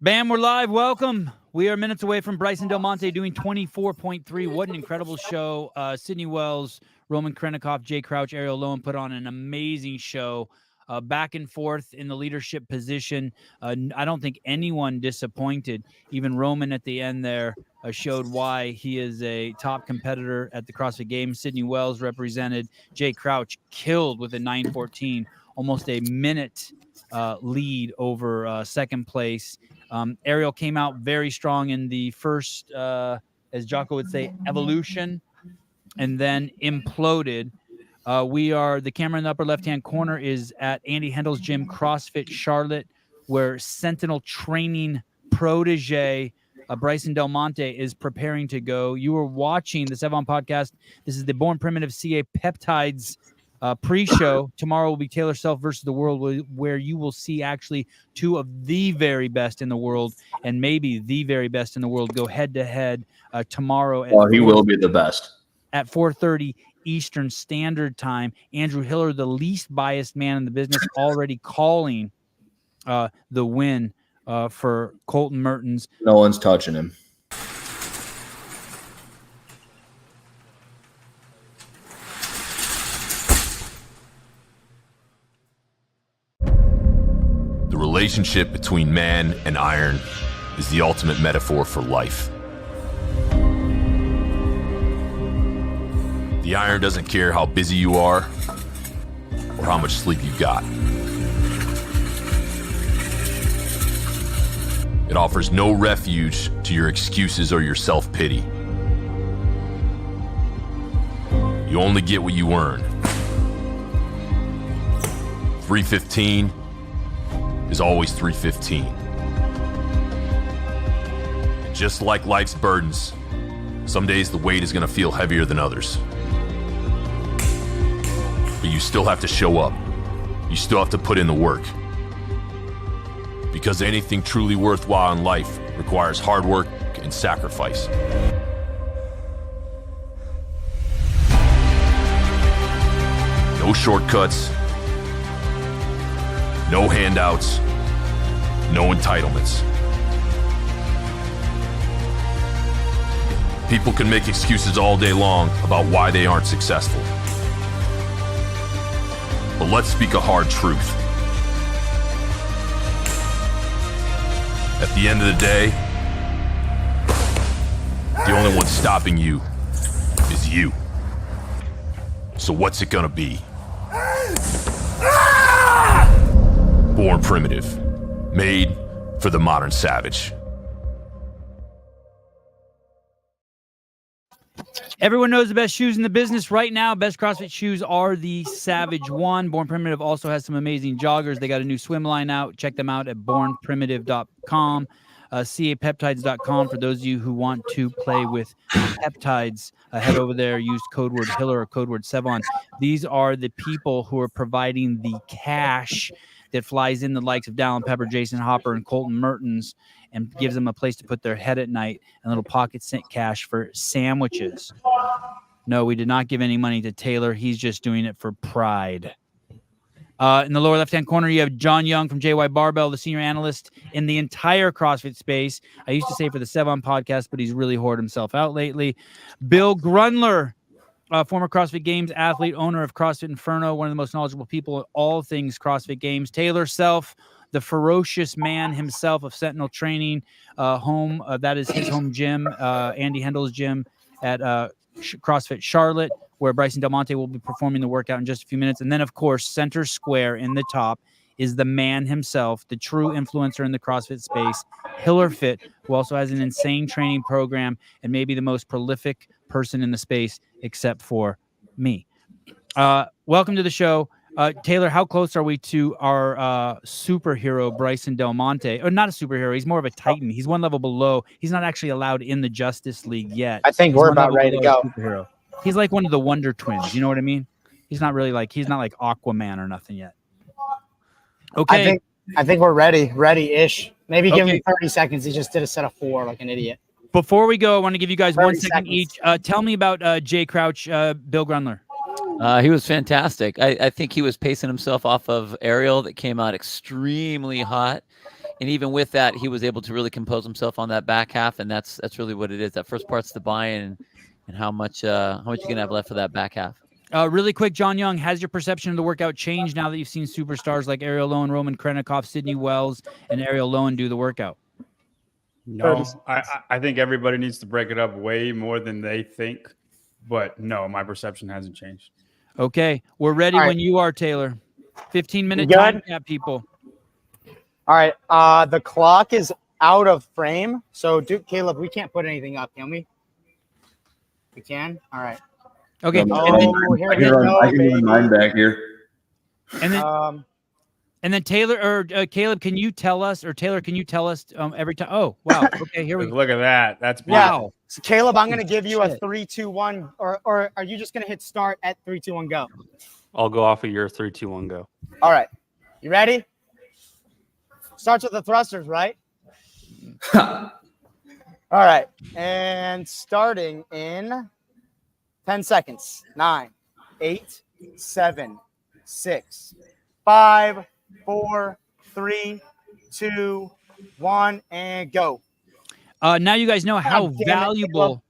Bam, we're live. Welcome. We are minutes away from Bryson Delmonte doing 24.3. What an incredible show. Sydney Wells, Roman Krennikov, Jay Crouch, Ariel Lowen put on an amazing show. Back and forth in the leadership position. I don't think anyone disappointed. Even Roman at the end there showed why he is a top competitor at the CrossFit Games. Sydney Wells represented. Jay Crouch killed with a 9:14, almost a minute lead over second place. Ariel came out very strong in the first, as Jocko would say, evolution, and then imploded. The camera in the upper left-hand corner is at Andy Hendel's gym, CrossFit Charlotte, where Sentinel training protege Bryson Delmonte is preparing to go. You are watching the Sevan podcast. This is the Born Primitive CA Peptides pre-show. Tomorrow will be Taylor Self versus the world, where you will see actually two of the very best in the world and maybe the very best in the world go head-to-head tomorrow. He will be the best. At 4:30 Eastern Standard Time. Andrew Hiller, the least biased man in the business, already calling the win for Colton Mertens. No one's touching him. The relationship between man and iron is the ultimate metaphor for life. The iron doesn't care how busy you are or how much sleep you've got. It offers no refuge to your excuses or your self-pity. You only get what you earn. 315 is always 315. And just like life's burdens, some days the weight is going to feel heavier than others. But you still have to show up. You still have to put in the work. Because anything truly worthwhile in life requires hard work and sacrifice. No shortcuts. No handouts, no entitlements. People can make excuses all day long about why they aren't successful. But let's speak a hard truth. At the end of the day, the only one stopping you is you. So what's it gonna be? Born primitive, made for the modern savage. Everyone knows the best shoes in the business right now. Best CrossFit shoes are the Savage One. Born Primitive also has some amazing joggers. They got a new swim line out. Check them out at bornprimitive.com. CAPeptides.com for those of you who want to play with peptides. Head over there, use code word Hiller or code word Sevan. These are the people who are providing the cash that flies in the likes of Dallin Pepper, Jason Hopper, and Colton Mertens and gives them a place to put their head at night and little pocket cent cash for sandwiches. No, we did not give any money to Taylor. He's just doing it for pride. In the lower left-hand corner, you have John Young from JY Barbell, the senior analyst in the entire CrossFit space. I used to say for the Sevan podcast, but he's really whored himself out lately. Bill Grunler, former CrossFit Games athlete, owner of CrossFit Inferno, one of the most knowledgeable people in all things CrossFit Games. Taylor Self, the ferocious man himself of Sentinel Training, that is his home gym, Andy Hendel's gym at CrossFit Charlotte, where Bryson Delmonte will be performing the workout in just a few minutes. And then, of course, center square in the top is the man himself, the true influencer in the CrossFit space, HillerFit, who also has an insane training program and maybe the most prolific person in the space, except for me. Welcome to the show. Taylor, how close are we to our superhero, Bryson Delmonte? Or not a superhero, he's more of a titan. He's one level below. He's not actually allowed in the Justice League yet. I think we're about ready to go. Superhero. He's like one of the Wonder Twins. You know what I mean? He's not like Aquaman or nothing yet. Okay. I think we're ready-ish. Maybe give him 30 seconds. He just did a set of 4 like an idiot. Before we go, I want to give you guys 1 second each. Tell me about Jay Crouch, Bill Grunler. He was fantastic. I think he was pacing himself off of aerial that came out extremely hot. And even with that, he was able to really compose himself on that back half. And that's really what it is. That first part's the buy-in and how much you're going to have left for that back half. Really quick, John Young, has your perception of the workout changed now that you've seen superstars like Ariel Lowen, Roman Krennikov, Sidney Wells, and Ariel Lowen do the workout? No, I think everybody needs to break it up way more than they think. But no, my perception hasn't changed. Okay, we're ready All right. when you are, Taylor. 15-minute You time good? cap, people. All right. The clock is out of frame. So, Caleb, we can't put anything up, can we? We can? All right. Okay, No, and then, here I we can go, run baby. mine back here. and then Taylor or Caleb, can you tell us, or Taylor, can you tell us every time? Oh, wow. Okay, here we go. Look at that. That's beautiful. Wow. So, Caleb, I'm going to give you a Shit. 3, 2, 1, or are you just going to hit start at 3, 2, 1, go? I'll go off of your 3, 2, 1, go. All right. You ready? Starts with the thrusters, right? All right. And starting in 10 seconds. 9, 8, 7, 6, 5, 4, 3, 2, 1, and go. Now you guys know how damn it, valuable.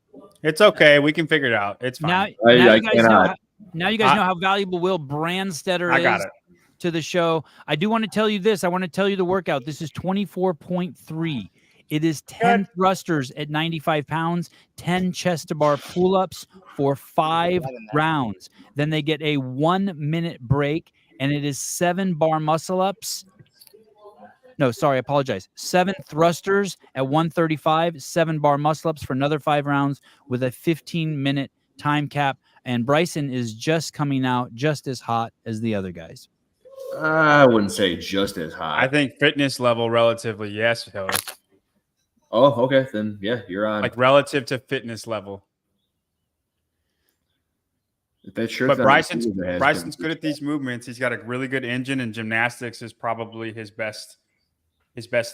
It's okay. We can figure it out. It's fine. Now I you guys know. cannot. Now you guys know how valuable Will Brandstetter I got is it. to the show. I do want to tell you this. I want to tell you the workout. This is 24.3. It is 10 thrusters at 95 pounds, 10 chest to bar pull-ups for 5 rounds. Then they get a 1-minute break, and it is 7 bar muscle-ups. No, sorry, I apologize. 7 thrusters at 135, 7 bar muscle-ups for another 5 rounds with a 15-minute time cap. And Bryson is just coming out just as hot as the other guys. I wouldn't say just as high. I think fitness level relatively, yes, Taylor. Oh, okay. Then, yeah, you're on. Like relative to fitness level. If that shirt's But not Bryson's as it has Bryson's been. good at these movements. He's got a really good engine, and gymnastics is probably his best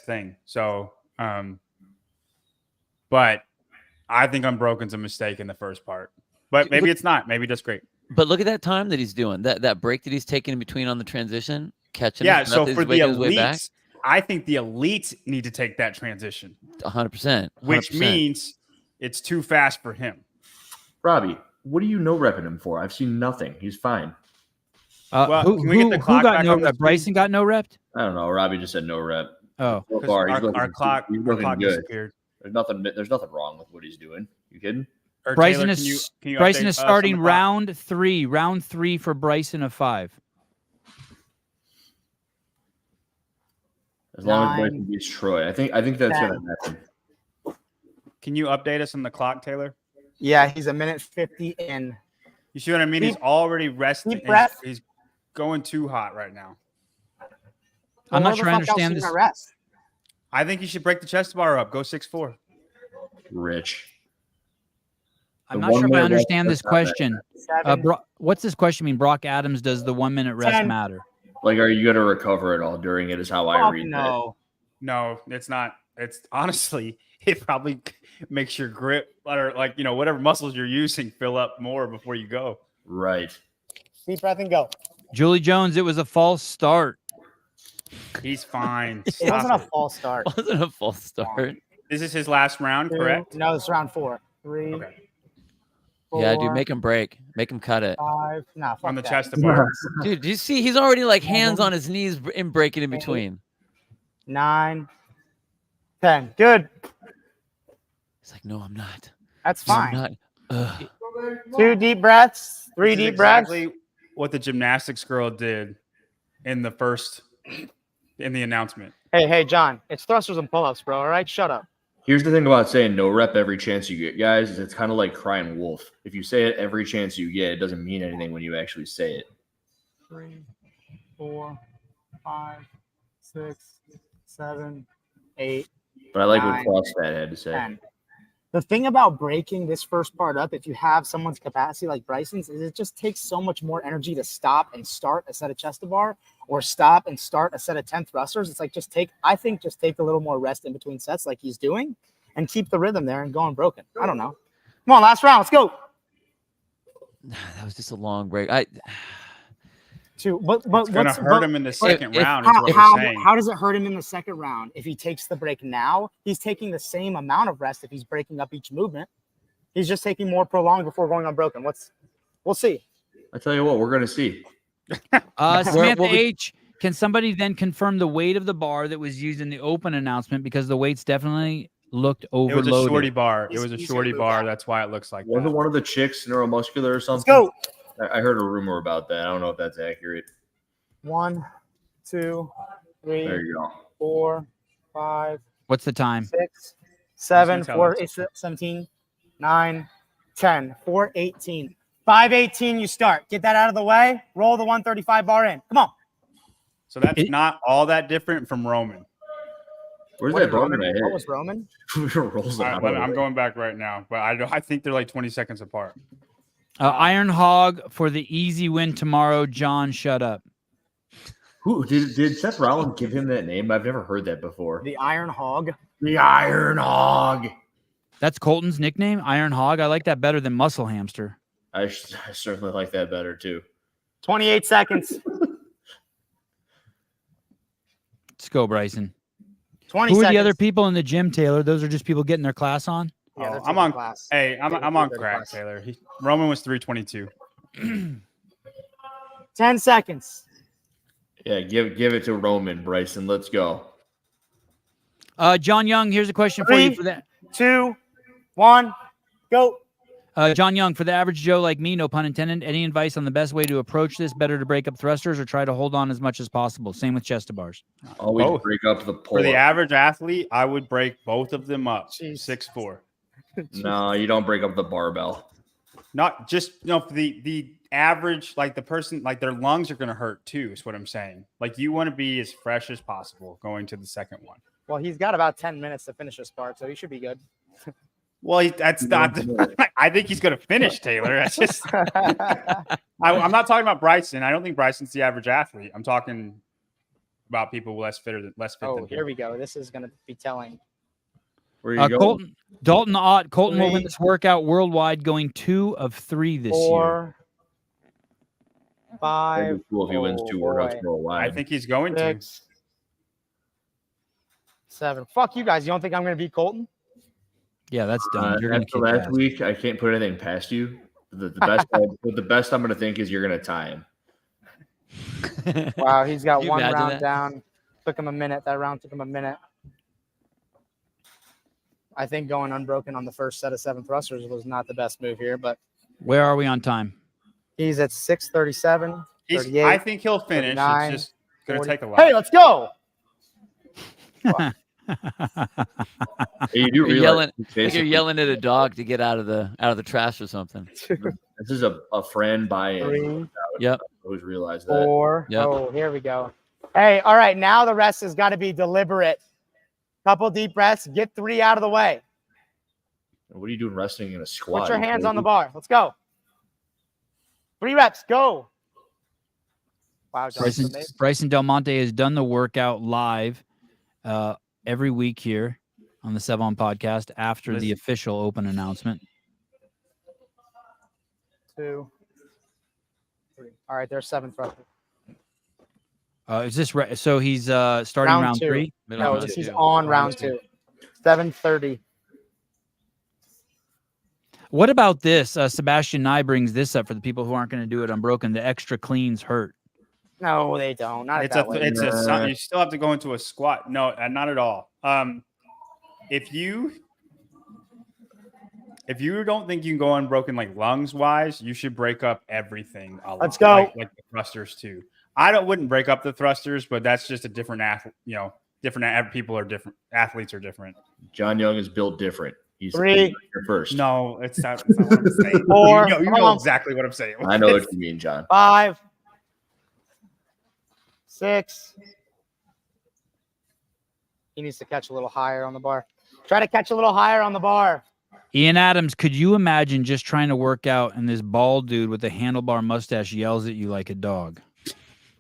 thing. So, but I think Unbroken's a mistake in the first part. But maybe it's not. Maybe just great. But look at that time that he's doing. That break that he's taking in between on the transition, catching. Yeah. his So breath, for he's the making his way back. elites, I think the elites need to take that transition, 100%. which means it's too fast for him. Robbie, what do you no repping him for? I've seen nothing. He's fine. Well, Who can we get the clock got back no on the rep? screen? Bryson got no rep? I don't know. Robbie just said no rep. Oh. So 'Cause far, he's our clock good. disappeared. There's nothing wrong with what he's doing. You kidding? Or Bryson Taylor, can you Bryson update is us on starting the clock? round three for Bryson of 5. As long as 9, Bryson beats Troy, I think that's 10. gonna happen. Can you update us on the clock, Taylor? Yeah, he's a minute 50 in. You see what I mean? Deep- He's already resting. deep breath. He's going too hot right now. I'm Where not the sure I fuck else understand you this. gonna rest? I think you should break the chest bar up. Go 6'4". Rich. I'm The not sure if I 1 minute understand rest, this that's not bad. question. 7, What's this question mean? Brock Adams, does the 1-minute rest 10. matter? Like, are you gonna recover it all during it? Is how I fuck read that. no. No, it's not. It's honestly, it probably makes your grip or whatever muscles you're using fill up more before you go. Right. Deep breath and go. Julie Jones, it was a false start. He's fine. It Stop wasn't a it. false start. Wasn't a false start. This is his last round, 2, correct? No, it's round 4. 3, Okay. 4, Yeah, dude, make him break. Make him cut it. 5. Nah, fuck On the that. chest of bar. Dude, do you see? He's already like hands on his knees and breaking in between. 9, 10. Good. He's like, no, I'm not. That's No, I'm fine. not. Ugh. 2 deep breaths. 3 This is deep breaths. exactly what the gymnastics girl did in the announcement. Hey, John. It's thrusters and pull-ups, bro. All right, shut up. Here's the thing about saying no rep every chance you get, guys, is it's kind of like crying wolf. If you say it every chance you get, it doesn't mean anything when you actually say it. 3, 4, 5, 6, 7, 8, But I like 9, what CrossFit had to say. 10. The thing about breaking this first part up, if you have someone's capacity like Bryson's, is it just takes so much more energy to stop and start a set of chest to bar or stop and start a set of 10 thrusters. It's like just take a little more rest in between sets like he's doing and keep the rhythm there and go unbroken. I don't know. Come on, last round. Let's go. That was just a long break. But It's gonna hurt him in the second if- round. Is what how we're saying. how does it hurt him in the second round? If he takes the break now, he's taking the same amount of rest if he's breaking up each movement. He's just taking more prolonged before going unbroken. We'll see. I tell you what, we're gonna see. Samantha we'll be- H, can somebody then confirm the weight of the bar that was used in the open announcement? Because the weights definitely looked It overloaded. was a shorty bar. It He's was a easier shorty to move bar. out. That's why it looks like Wasn't that. one of the chicks neuromuscular or something? Let's go. I heard a rumor about that. I don't know if that's accurate. 1, 2, 3, There you go. 4, 5, What's the time? 6, 7, Tell 4, us. 8, 17, 9, 10, 4, 18. 5:18, you start. Get that out of the way. Roll the 135 bar in. Come on. So that's not all that different from Roman. Where's What that did bone Roman- that I What hit? was Roman? Rolls All out right, of I'm it. going back right now, but I think they're like 20 seconds apart. Iron Hog for the easy win tomorrow. John, shut up. Who did Seth Rollins give him that name? I've never heard that before. The Iron Hog. The Iron Hog. That's Colton's nickname, Iron Hog. I like that better than Muscle Hamster. I certainly like that better too. 28 seconds. Let's go, Bryson. 20 Who are seconds. the other people in the gym, Taylor? Those are just people getting their class on? Yeah, they're I'm taking on. class. Hey, I'm Taking on their crack, class. Taylor. Roman was 322. 10 seconds. Yeah, give it to Roman, Bryson. Let's go. John Young, here's a question for you. 3, For that, 2, 1, go. John Young, for the average Joe like me, no pun intended, any advice on the best way to approach this? Better to break up thrusters or try to hold on as much as possible? Same with chest to bars. Always Both. break up the pull. For the average athlete, I would break both of them up. Jeez. 6'4". No, you don't break up the barbell. Not just for the average, like the person, like their lungs are going to hurt too. Is what I'm saying. Like you want to be as fresh as possible going to the second one. Well, he's got about 10 minutes to finish this part, so he should be good. Well, that's not. I think he's going to finish, Taylor. That's just. I'm not talking about Bryson. I don't think Bryson's the average athlete. I'm talking about people less fit than Oh, here him. we go. This is going to be telling. Where you go? Dalton Ott. Colton will win 3, this workout worldwide, going 2 of 3 this year. 4, That'd 5, be cool if he wins 2 workouts for a I while. think he's going to. 6, 7. Fuck you guys. You don't think I'm going to beat Colton? Yeah, that's done. You're going to After kick last ass. week, I can't put anything past you. The best I'm going to think is you're going to tie him. Wow, he's got Can you one imagine round that? down. Took him a minute. That round took him a minute. I think going unbroken on the first set of 7 thrusters was not the best move here, but Where are we on time? he's at 6:37, 38. I think he'll finish. 39, It's just going to 40. take a lot. Hey, let's go. Hey, you do You're realize yelling. it's I think you're basically- yelling at a dog to get out of the trash or something. This is a friend buy-in. 3, Yep. I always realize that. 4. Yep. Oh, here we go. Hey, all right. Now the rest has got to be deliberate. Couple deep breaths. Get 3 out of the way. What are you doing resting in a squat? Put your You hands on the crazy? bar. Let's go. 3 reps. Go. Wow, John. Bryson Delmonte has done the workout live every week here on the Sevan podcast after the official open announcement. 2, 3. All right, there's 7 thrusters. Is this so? He's starting round 2. 3. Middle No, round he's 2. on round 2. 7:30. What about this? Sebastian Nye brings this up for the people who aren't going to do it unbroken. The extra cleans hurt. No, they don't. Not It's that way. you still have to go into a squat. No, not at all. If you don't think you can go unbroken like lungs wise, you should break up everything. A lot. Let's go. Like the thrusters too. Wouldn't break up the thrusters, but that's just a different athlete. Different people are different. Athletes are different. John Young is built different. He's 3. here first. No, it's not what I'm saying. 4. You know exactly what I'm saying. I know what you mean, John. 5, 6. He needs to catch a little higher on the bar. Try to catch a little higher on the bar. Ian Adams, could you imagine just trying to work out and this bald dude with a handlebar mustache yells at you like a dog?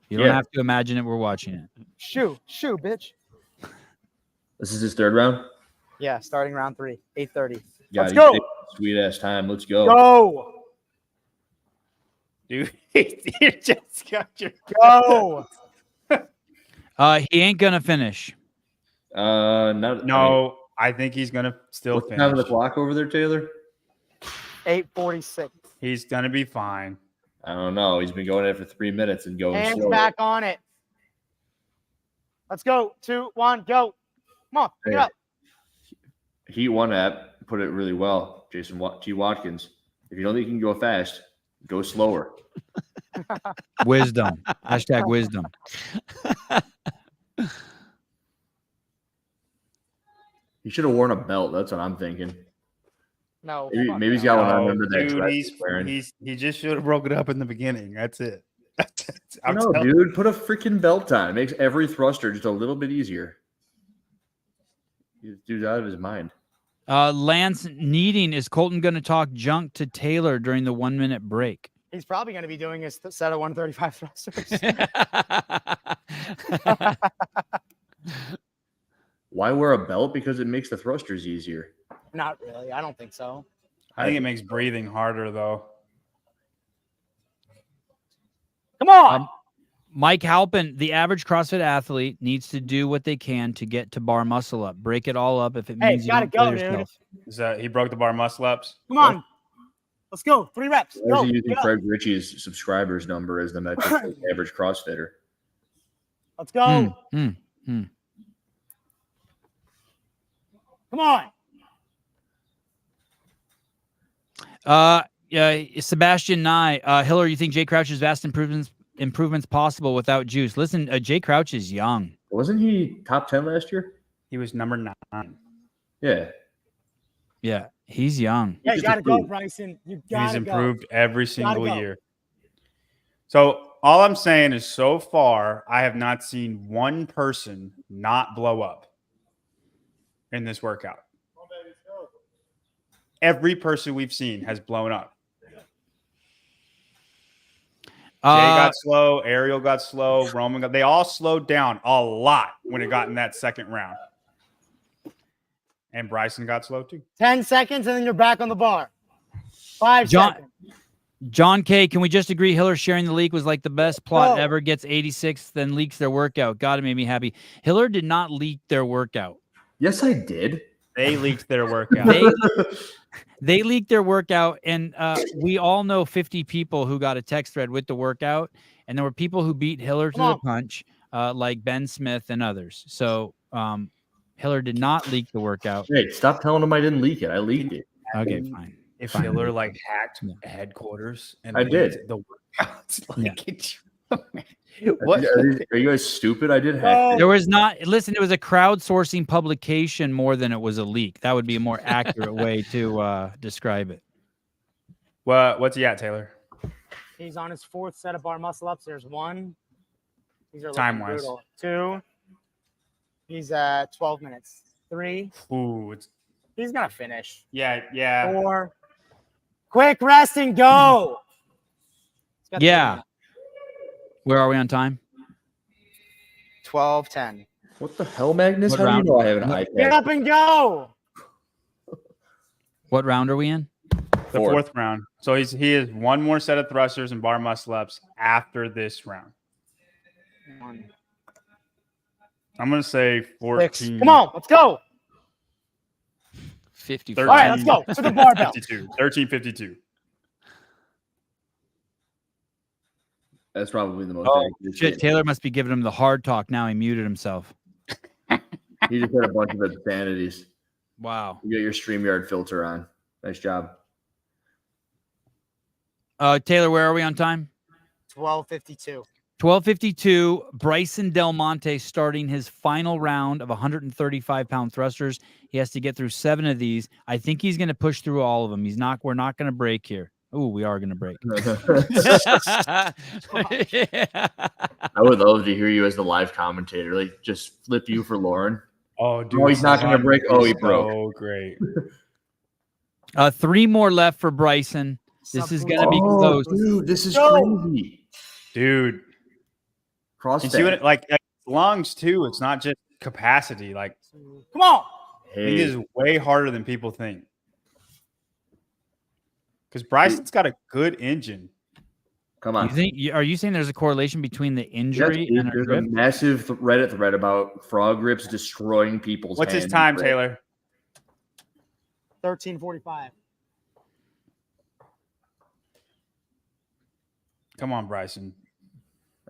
You don't Yeah. have to imagine it. We're watching it. Shoo, bitch. This is his 3rd round. Yeah, starting round 3, 8:30. God, Let's he's go. taking Sweet ass time. Let's go. Go. Dude, you just got your Go. He ain't gonna finish. No, I think he's gonna still What's the time of finish. the clock over there, Taylor? 8:46. He's gonna be fine. I don't know. He's been going at it for 3 minutes and going Hands slow. back on it. Let's go. 2, 1, go. Come on, pick it Hey. up. Heat one app put it really well. Jason T. Watkins. If you don't think you can go fast, go slower. Wisdom. Hashtag wisdom. He should have worn a belt. That's what I'm thinking. No. Maybe he's got one on No, under that dude, dress he's wearing. he just should have broke it up in the beginning. That's it. I'm No, telling- dude, put a freaking belt on. It makes every thruster just a little bit easier. This dude's out of his mind. Lance Needing, is Colton going to talk junk to Taylor during the 1 minute break? He's probably going to be doing his set of 135 thrusters. Why wear a belt? Because it makes the thrusters easier. Not really. I don't think so. I think it makes breathing harder though. Come on. Mike Halpin, the average CrossFit athlete needs to do what they can to get to bar muscle up. Break it all up if it Hey, means you gotta don't kill go, dude. yourself. Is that he broke the bar muscle ups? Come on. Let's go. 3 reps. Why is Go. he using Get up. Craig Ritchie's subscribers number as the metric for the average CrossFitter? Let's go. Hmm. Come on. Yeah, Sebastian Nye, Hiller, you think Jay Crouch's vast improvements possible without juice? Listen, Jay Crouch is young. Wasn't he top 10 last year? He was number 9. Yeah. Yeah, he's young. Yeah, you just got to go, improved. Bryson. You He's got to improved every single go. year. So all I'm saying is so far, I have not seen one person not blow up in this workout. Every person we've seen has blown up. Jay got slow, Ariel got slow, Roman got, they all slowed down a lot when it got in that second round. And Bryson got slow too. 10 seconds, and then you're back on the bar. 5 seconds. John K, can we just agree Hiller sharing the leak was like the best plot Go. ever? Gets 86, then leaks their workout. God, it made me happy. Hiller did not leak their workout. Yes, I did. They leaked their workout. They leaked their workout, and we all know 50 people who got a text thread with the workout, and there were people who beat Hiller to the punch, like Ben Smith and others. So Hiller did not leak the workout. Hey, stop telling him I didn't leak it. I leaked it. Okay, fine. If Fine. Hiller like hacked Yeah. headquarters and I did. leaked the workouts, like Yeah. what? Are you guys stupid? I did hack it. There was not, listen, it was a crowdsourcing publication more than it was a leak. That would be a more accurate way to describe it. What's he at, Taylor? He's on his 4th set of bar muscle ups. There's 1. These are Time-wise. brutal. 2. He's at 12 minutes. 3. Ooh, it's He's going to finish. yeah. 4. Quick rest and go. He's got 3 Yeah. minutes. Where are we on time? 12, 10. What the hell, Magnus? What How round? do you know I have an Get iPad? up and go. What round are we in? The fourth round. So he has one more set of thrusters and bar muscle ups after this round. 1. I'm gonna say 14. 6. Come on, let's go. 55. All right, let's go to the barbell. 13:52. That's probably the most Oh, accurate shit, shit. Taylor must be giving him the hard talk now. He muted himself. He just had a bunch of obscenities. Wow. You got your StreamYard filter on. Nice job. Taylor, where are we on time? 12:52. 12:52. Bryson Delmonte starting his final round of 135-pound thrusters. He has to get through 7 of these. I think he's going to push through all of them. We're not going to break here. Oh, we are going to break. I would love to hear you as the live commentator. Like, just flip you for Lauren. Oh, dude. Oh, he's not gonna break. Oh, he broke. Oh, great. 3 more left for Bryson. This is going to be Oh, close. dude, this is Go. crazy. Dude. Cross You see what like lungs too. It's not just capacity. Like Come on. it is way harder than people think. Because Bryson's got a good engine. Come on. Are you saying there's a correlation between the injury and a there's grip? a massive Reddit thread about frog grips destroying people's What's his hands. time, Taylor? 13:45. Come on, Bryson.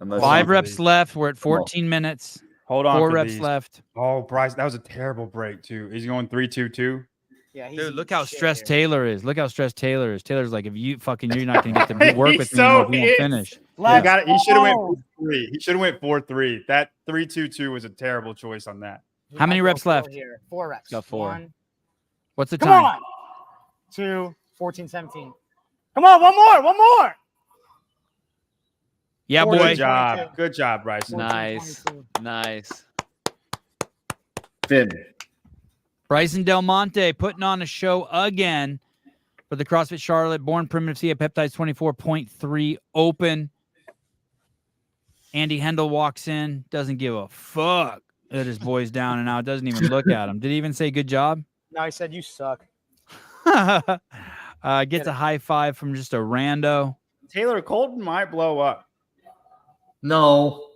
Unless 5 on, reps please. left. We're at 14 minutes. Hold on. 4 for reps these. left. Oh, Bryce, that was a terrible break too. He's going 3-2-2. Yeah, he's Dude, in look how shit stressed here. Taylor is. Look how stressed Taylor is. Taylor's like, if you fucking, you're not going to get to work He's with me anymore so if you won't pissed. finish. He should have went go. 4-3. He should have went 4-3. That 3-2-2 was a terrible choice on that. You How many might go reps four left? Here. 4 reps. Got 4. 1. What's the Come time? on. 2. 14:17. Come on, one more. Yeah, Four boy. Good job. 22. Good job, Bryson. Nice. 14:22. Nice. Finn. Bryson Delmonte putting on a show again for the CrossFit Charlotte Born Primitive CA Peptides 24.3 Open. Andy Hendel walks in, doesn't give a fuck that his boy's down and out, doesn't even look at him. Did he even say good job? No, he said you suck. Gets a high five from just a rando. Taylor, Colton might blow up. No.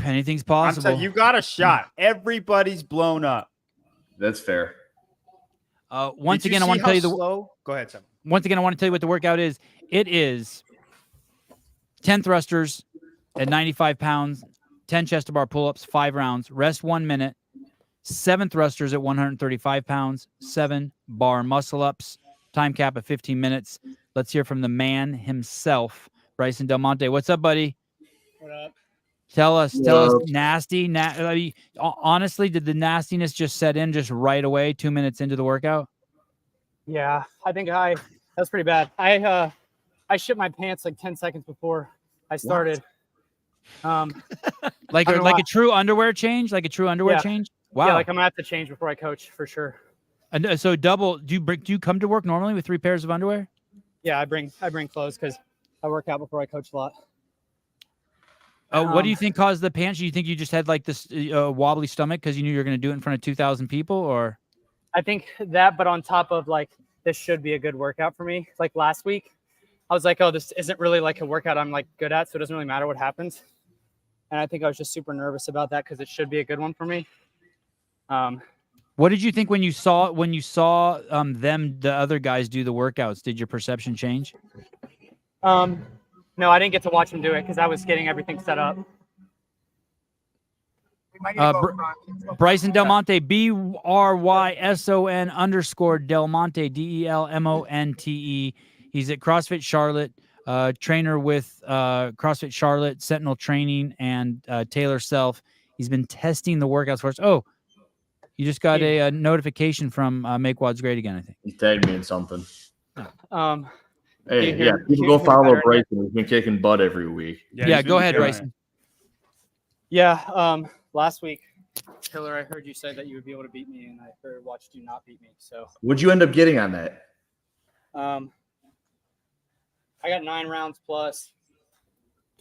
Anything's I'm possible. telling you, you got a shot. Everybody's blown up. That's fair. Once Did you again, I want see to tell you how the slow? Go ahead, Sevan. once again, I want to tell you what the workout is. It is 10 thrusters at 95 pounds, 10 chest to bar pull-ups, 5 rounds, rest 1 minute, 7 thrusters at 135 pounds, 7 bar muscle-ups, time cap of 15 minutes. Let's hear from the man himself, Bryson Delmonte. What's up, buddy? What up? Tell us, nasty. Honestly, did the nastiness just set in just right away, 2 minutes into the workout? Yeah, I think that's pretty bad. I shit my pants like 10 seconds before I started. Like I don't know a why. true underwear change? Like a true underwear Yeah. change? Wow. Yeah, like I'm gonna have to change before I coach for sure. And so double. Do you come to work normally with 3 pairs of underwear? Yeah, I bring clothes because I work out before I coach a lot. What do you think caused the pants? You think you just had like this wobbly stomach because you knew you were going to do it in front of 2,000 people, or? I think that, but on top of like this should be a good workout for me. Like last week, I was like, oh, this isn't really like a workout I'm like good at, so it doesn't really matter what happens. And I think I was just super nervous about that because it should be a good one for me. What did you think when you saw them, the other guys, do the workouts? Did your perception change? No, I didn't get to watch him do it because I was getting everything set up. Bryson Delmonte, BRYSON_Delmonte, DELMONTE. He's at CrossFit Charlotte, trainer with CrossFit Charlotte, Sentinel Training, and Taylor Self. He's been testing the workouts for us. Oh, you just got a notification from Make Wads Great Again, I think. He tagged me in something. Hey, You yeah, hear- people you go hear follow better. Bryson. He's been kicking butt every week. Yeah, he's go been ahead, killing it. Bryson. Yeah. Last week, Taylor, I heard you say that you would be able to beat me, and I watched you not beat me. So, What'd you end up getting on that? I got 9 rounds plus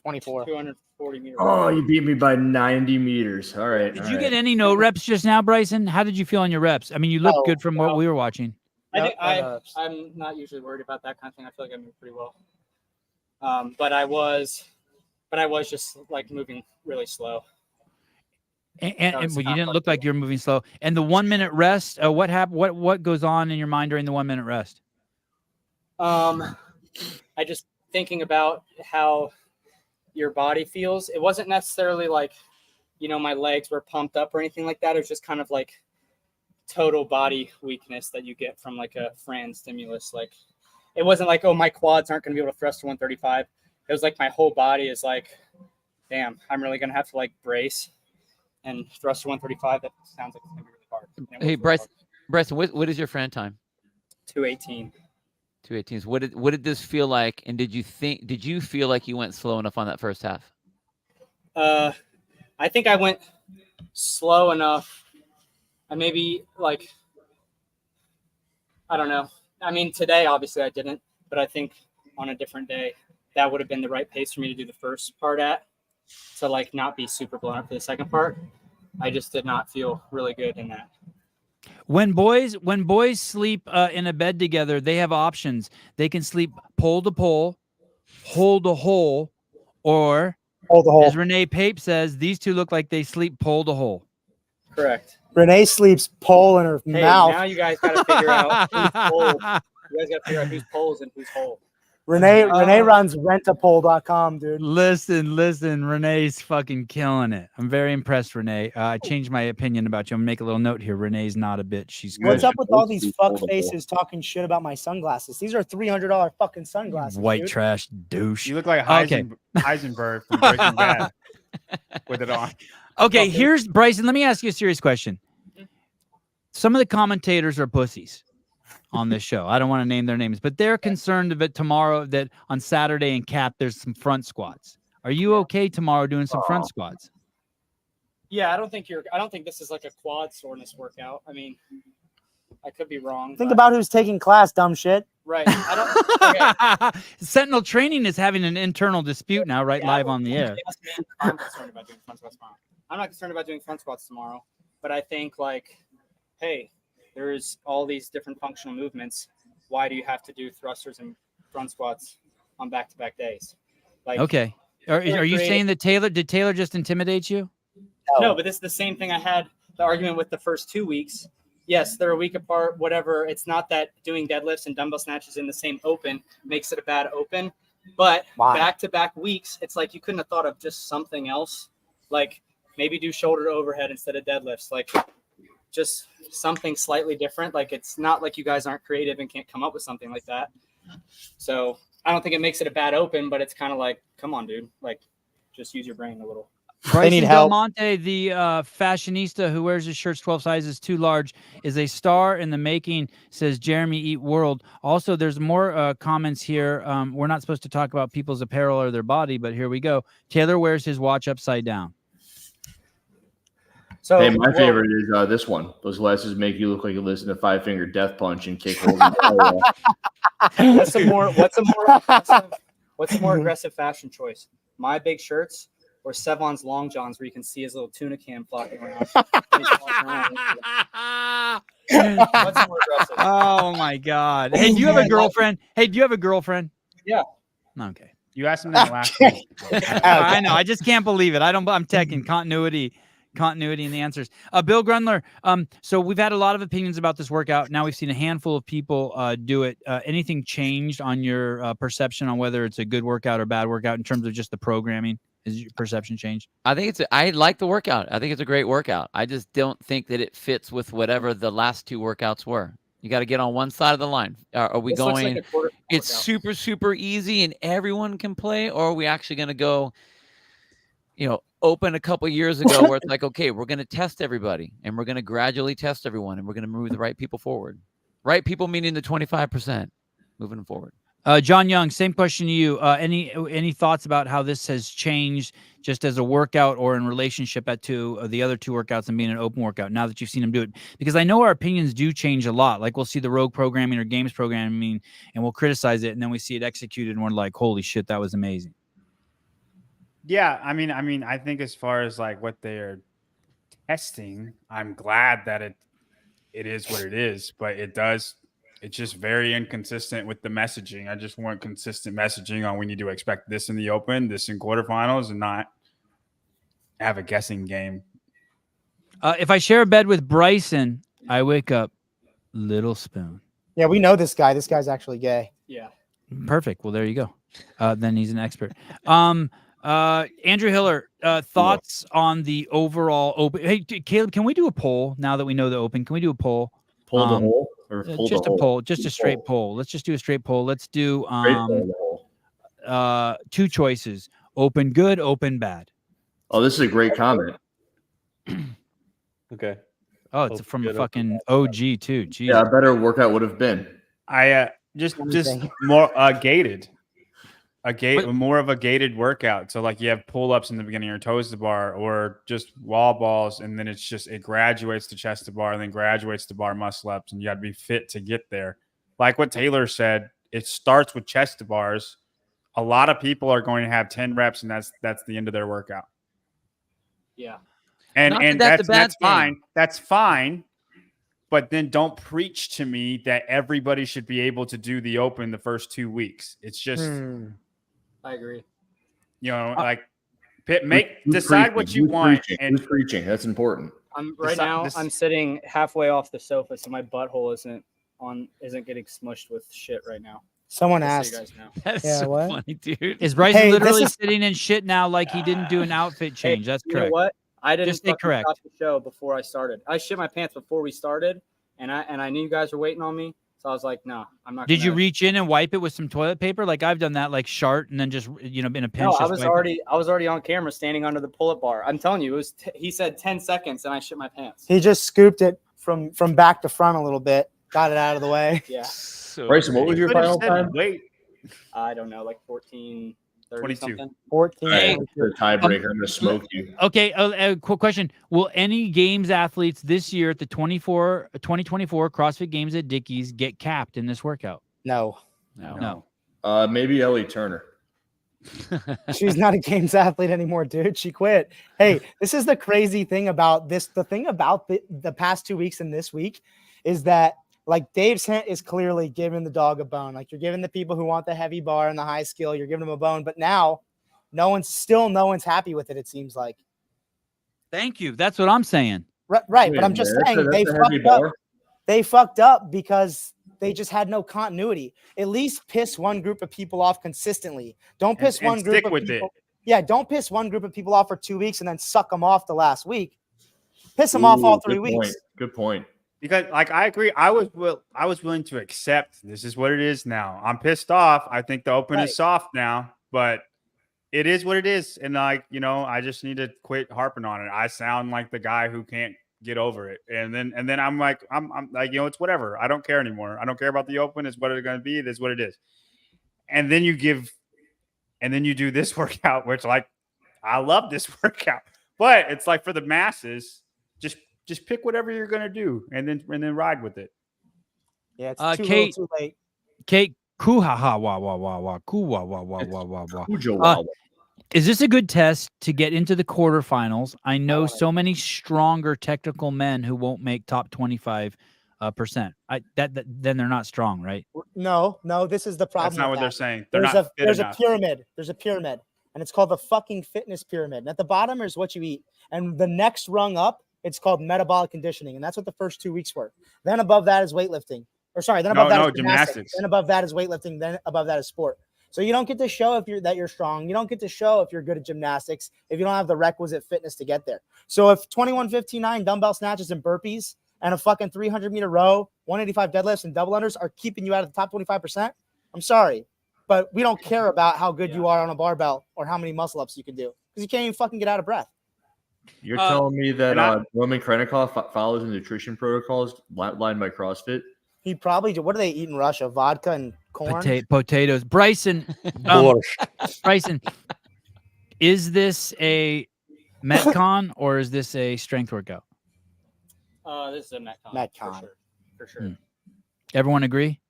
24, 240 meters. Oh, you beat me by 90 meters. All right. Did you get any no reps just now, Bryson? How did you feel on your reps? I mean, you look No, good from what no. we were watching. I think No, I'm not usually worried about that kind of thing. I feel like I move pretty well. But I was just like moving really slow. And No, it's well, you not didn't like look like that. you're moving slow. And the 1 minute rest, what happened? What goes on in your mind during the 1 minute rest? I just thinking about how your body feels. It wasn't necessarily like, my legs were pumped up or anything like that. It was just kind of like total body weakness that you get from like a Fran stimulus. Like it wasn't like, oh, my quads aren't going to be able to thrust to 135. It was like my whole body is like, damn, I'm really going to have to like brace and thrust to 135. That sounds like it's going to be really hard. And it was Hey, really Bryson, what is your Fran time? hard. 218. 218s. What did this feel like? And did you feel like you went slow enough on that first half? I think I went slow enough. I maybe like, I don't know. I mean, today, obviously I didn't, but I think on a different day, that would have been the right pace for me to do the first part at, to like not be super blown up for the second part. I just did not feel really good in that. When boys sleep in a bed together, they have options. They can sleep pole to pole, hold a hole, or Hold the hole. as Renee Pape says, these two look like they sleep pole to hole. Correct. Renee sleeps pole in her Hey, mouth. now you guys got to figure out who's pole. You guys got to figure out who's poles and who's hole. Renee runs rentapole.com, dude. Listen, Renee's fucking killing it. I'm very impressed, Renee. I changed my opinion about you. I'm gonna make a little note here. Renee's not a bitch. She's good. What's up with all these fuck faces talking shit about my sunglasses? These are $300 fucking sunglasses. White dude. trash douche. You look like Okay. Heisenberg from Breaking Bad with it on. Okay, here's Bryson. Let me ask you a serious question. Some of the commentators are pussies on this show. I don't want to name their names, but they're concerned that tomorrow, that on Saturday in Cap, there's some front squats. Are you okay tomorrow doing some front squats? Yeah, I don't think this is like a quad soreness workout. I mean, I could be wrong. Think about who's taking class, dumb shit. Right. I don't. Okay. Sentinel Training is having an internal dispute now, right? Live on the air. I'm concerned about doing front squats tomorrow. I'm not concerned about doing front squats tomorrow, but I think like, hey, there's all these different functional movements. Why do you have to do thrusters and front squats on back-to-back days? Like, Okay. Are you saying that did Taylor just intimidate you? no, but this is the same thing I had the argument with the first 2 weeks. Yes, they're a week apart, whatever. It's not that doing deadlifts and dumbbell snatches in the same open makes it a bad open, but back-to-back weeks, it's like you couldn't have thought of just something else. Like maybe do shoulder to overhead instead of deadlifts. Like just something slightly different. Like it's not like you guys aren't creative and can't come up with something like that. So I don't think it makes it a bad open, but it's kind of like, come on, dude. Like just use your brain a little. Bryson need help. Delmonte, the fashionista who wears his shirts 12 sizes too large, is a star in the making, says Jeremy Eat World. Also, there's more comments here. We're not supposed to talk about people's apparel or their body, but here we go. Taylor wears his watch upside down. So Hey, my favorite is this one. Those glasses make you look like you listen to Five Finger Death Punch and kick holes in the What's a more aggressive fashion choice? My big shirts or Sevan's long johns where you can see his little tuna can flopping around. What's more aggressive? Oh my God. Hey, do you have a girlfriend? Yeah. Okay. You asked him that last week. I know. I just can't believe it. I'm taking continuity in the answers. Bill Grundler. So we've had a lot of opinions about this workout. Now we've seen a handful of people do it. Anything changed on your perception on whether it's a good workout or bad workout in terms of just the programming? Is your perception changed? I like the workout. I think it's a great workout. I just don't think that it fits with whatever the last two workouts were. You got to get on one side of the line. Are we This looks going? like a quarter It's workout. super easy and everyone can play, or are we actually going to go, open a couple years ago where it's like, okay, we're going to test everybody and we're going to gradually test everyone and we're going to move the right people forward. Right people meaning the 25% moving forward. John Young, same question to you. Any thoughts about how this has changed just as a workout or in relationship to the other two workouts and being an open workout now that you've seen them do it? Because I know our opinions do change a lot. Like we'll see the rogue programming or games programming and we'll criticize it and then we see it executed and we're like, holy shit, that was amazing. Yeah, I mean, I think as far as like what they're testing, I'm glad that it is what it is, but it's just very inconsistent with the messaging. I just want consistent messaging on we need to expect this in the open, this in quarterfinals, and not have a guessing game. If I share a bed with Bryson, I wake up little spoon. yeah, we know this guy. This guy's actually gay. Yeah. Perfect. Well, there you go. Then he's an expert. Andrew Hiller, thoughts on the overall open? Hey, Caleb, can we do a poll now that we know the open? Can we do a poll? Pull the hole or pull Just the a hole? poll, just a straight poll. Let's just do a straight poll. Let's do Straight pull the hole. two choices: open good, open bad. Oh, this is a great comment. Okay. Oh, it's Open from a good, fucking OG too. Jeez. Yeah, a better workout would have been. I just more gated. But- More of a gated workout. So like you have pull-ups in the beginning or toes to bar or just wall balls, and then it graduates to chest to bar and then graduates to bar muscle ups, and you got to be fit to get there. Like what Taylor said, it starts with chest to bars. A lot of people are going to have 10 reps, and that's the end of their workout. Yeah. And Not that and that's a that's bad fine. thing. That's fine. But then don't preach to me that everybody should be able to do the open the first 2 weeks. It's just I agree. You know, Uh, like Who's decide what preaching? you Who's want. preaching? And Who's preaching? That's important. Right now. This- I'm sitting halfway off the sofa, so my butthole isn't getting smushed with shit right now. Someone Just so asked. you guys know. That's Yeah, so what? funny, dude. Is Bryson Hey, this literally is- sitting in shit now like he didn't do an outfit change? That's You know correct. what? I didn't Just stay fucking correct. stop the show before I started. I shit my pants before we started, and I knew you guys were waiting on me, so I was like, no, I'm not. Did you gonna- reach in and wipe it with some toilet paper? Like I've done that, like shart, and then just in a pinch. No, I just was wipe it. already on camera standing under the pull-up bar. I'm telling you, it was. He said 10 seconds, and I shit my pants. He just scooped it from back to front a little bit, got it out of the way. Yeah, So Bryson, what was You your could have final said, time? wait, I don't know, like 14, 30 22. something. 14. Hey. The tiebreaker. I'm gonna smoke you. Okay, a quick question. Will any games athletes this year at the 2024 CrossFit Games at Dickies get capped in this workout? No, No. Maybe Ellie Turner. she's not a games athlete anymore, dude. She quit. Hey, this is the crazy thing about this. The thing about the past 2 weeks and this week is that like Dave's hint is clearly giving the dog a bone. Like you're giving the people who want the heavy bar and the high skill, you're giving them a bone. But now no one's happy with it. It seems like. Thank you. That's what I'm saying. Right. Wait But a I'm just minute, saying that's a heavy bar? they fucked up because they just had no continuity. At least piss one group of people off consistently. Don't piss and one group stick of with people. it. Yeah, don't piss one group of people off for 2 weeks and then suck them off the last week. Piss them off all 3 good weeks. Point. Good point. Because like I agree, I was willing to accept this is what it is now. I'm pissed off. I think the open Right. is soft now, but it is what it is. And like, you know, I just need to quit harping on it. I sound like the guy who can't get over it. And then I'm like, I'm like, you know, it's whatever. I don't care anymore. I don't care about the open. It's what it's going to be. It is what it is. And then you do this workout, which like, I love this workout, but it's like for the masses, just pick whatever you're going to do and then ride with it. Yeah, it's Kate- too late. Kate, kuhaha, wah, wah, wah, wah, ku, wah, wah, wah, wah, wah, wah. Cujo Wawa. Is this a good test to get into the quarterfinals? I know want it. so many stronger technical men who won't make top 25%. Then they're not strong, right? No, this is the problem. That's not with what they're that. saying. They're There's not a fit there's enough. a pyramid. There's a pyramid, and it's called the fucking fitness pyramid. And at the bottom is what you eat, and the next rung up, it's called metabolic conditioning, and that's what the first 2 weeks were. Then above that is weightlifting, or sorry, then above that is gymnastics. Then above that is weightlifting. Then above that is sport. So you don't get to show if you're strong. You don't get to show if you're good at gymnastics if you don't have the requisite fitness to get there. So if 2159 dumbbell snatches and burpees and a fucking 300-meter row, 185 deadlifts and double unders are keeping you out of the top 25%, I'm sorry, but we don't care about how good you are on a barbell or how many muscle ups you can do because you can't even fucking get out of breath. You're telling me that and Roman Krennikov follows the nutrition protocols outlined by CrossFit? He probably what do they eat in Russia? Vodka and corn. Potatoes. Bryson, Bryson, is this a Metcon or is this a strength workout? This is a Metcon. Metcon. For sure. Everyone agree?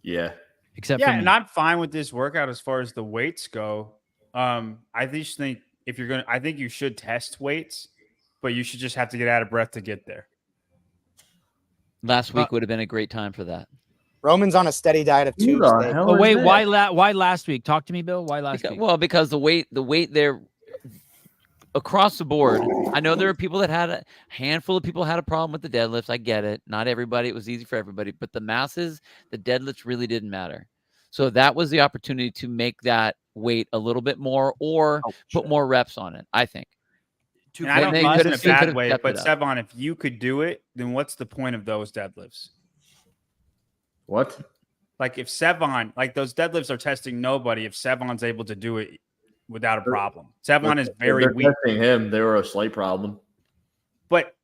Yeah. Except Yeah, for me. and I'm fine with this workout as far as the weights go. I just think I think you should test weights, but you should just have to get out of breath to get there. Last week would have been a great time for that. Roman's on a steady diet of Who tubes. the Dave. hell Oh is wait, that? why last week? Talk to me, Bill. Why last week? Well, because the weight there across the board, I know there are people that had a handful of people had a problem with the deadlifts. I get it. Not everybody. It was easy for everybody, but the masses, the deadlifts really didn't matter. So that was the opportunity to make that weight a little bit more or put more reps on it, I think. And I don't They mean this in a could've- they bad could've way, stepped but it up. Sevan, if you could do it, then what's the point of those deadlifts? What? Like if Sevan, like those deadlifts are testing nobody if Sevan's able to do it without a problem. Sevan is very They're weak. testing him. They were a slight problem. But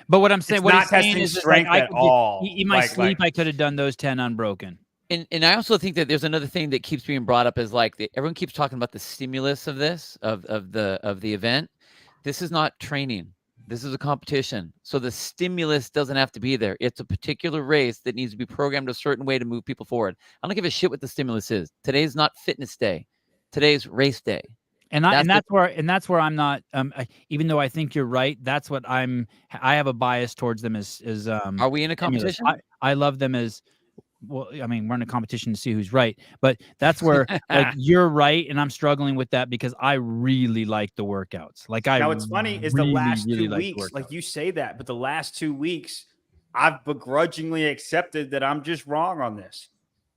But what I'm saying, It's what not he's saying testing is just strength like, at all. In my Like- sleep, I could have done those 10 unbroken. And I also think that there's another thing that keeps being brought up is like everyone keeps talking about the stimulus of this of the event. This is not training. This is a competition. So the stimulus doesn't have to be there. It's a particular race that needs to be programmed a certain way to move people forward. I don't give a shit what the stimulus is. Today's not fitness day. Today's race day. And that's where I'm not. Even though I think you're right, that's what I have a bias towards them as Are we in a competition? I love them as well, I mean, we're in a competition to see who's right, but that's where like you're right, and I'm struggling with that because I really like the workouts. Like Now, what's funny is the last really 2 like the weeks, like workouts. you say that, but the last 2 weeks, I've begrudgingly accepted that I'm just wrong on this.